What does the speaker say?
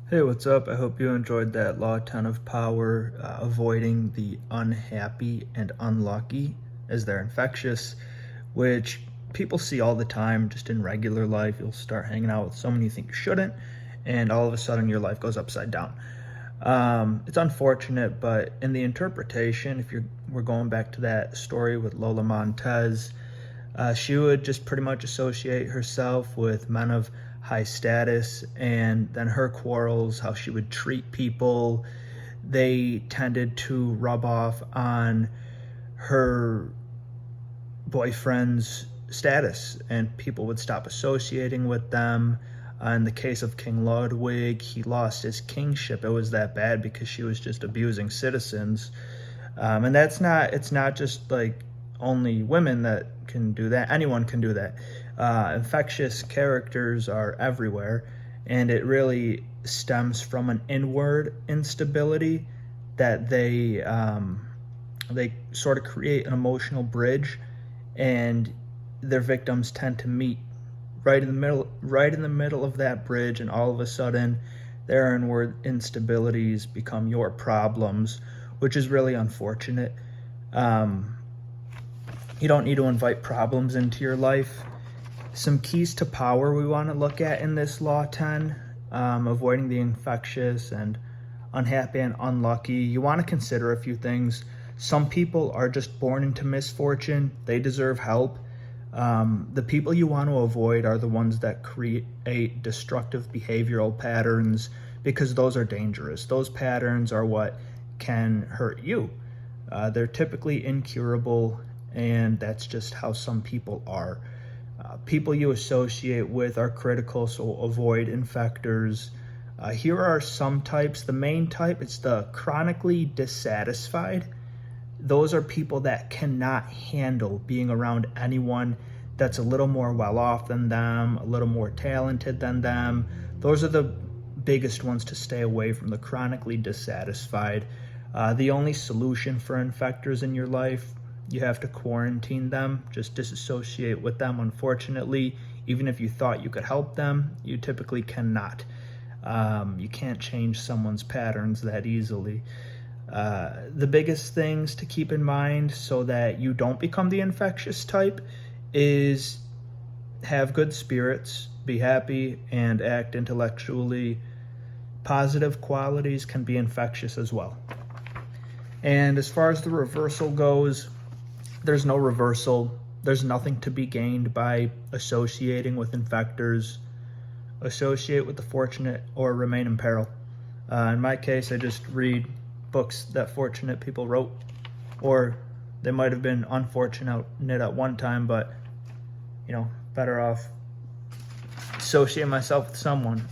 Hey, what's up? I hope you enjoyed that Law 10 of Power, avoiding the unhappy and unlucky as they're infectious, which people see all the time just in regular life. You'll start hanging out with someone you think you shouldn't, and all of a sudden your life goes upside down. It's unfortunate, but in the interpretation, we're going back to that story with Lola Montez, she would just pretty much associate herself with men of high status, and then her quarrels, how she would treat people, they tended to rub off on her boyfriend's status, and people would stop associating with them. In the case of King Ludwig, he lost his kingship. It was that bad because she was just abusing citizens. And it's not just like only women that can do that. Anyone can do that. Infectious characters are everywhere, and it really stems from an inward instability that they sort of create an emotional bridge, and their victims tend to meet right in the middle of that bridge, and all of a sudden their inward instabilities become your problems, which is really unfortunate. You don't need to invite problems into your life. Some keys to power we want to look at in this Law 10, avoiding the infectious and unhappy and unlucky. You want to consider a few things. Some people are just born into misfortune. They deserve help. The people you want to avoid are the ones that create destructive behavioral patterns, because those are dangerous. Those patterns are what can hurt you. They're typically incurable, and that's just how some people are. People you associate with are critical, so avoid infectors. Here are some types. The main type is the chronically dissatisfied. Those are people that cannot handle being around anyone that's a little more well-off than them, a little more talented than them. Those are the biggest ones to stay away from, the chronically dissatisfied. The only solution for infectors in your life, you have to quarantine them, just disassociate with them. Unfortunately, even if you thought you could help them, you typically cannot. You can't change someone's patterns that easily. The biggest things to keep in mind so that you don't become the infectious type is have good spirits, be happy, and act intellectually. Positive qualities can be infectious as well. And as far as the reversal goes, there's no reversal. There's nothing to be gained by associating with infectors. Associate with the fortunate or remain in peril. In my case, I just read books that fortunate people wrote, or they might have been unfortunate at one time, but better off associate myself with someone.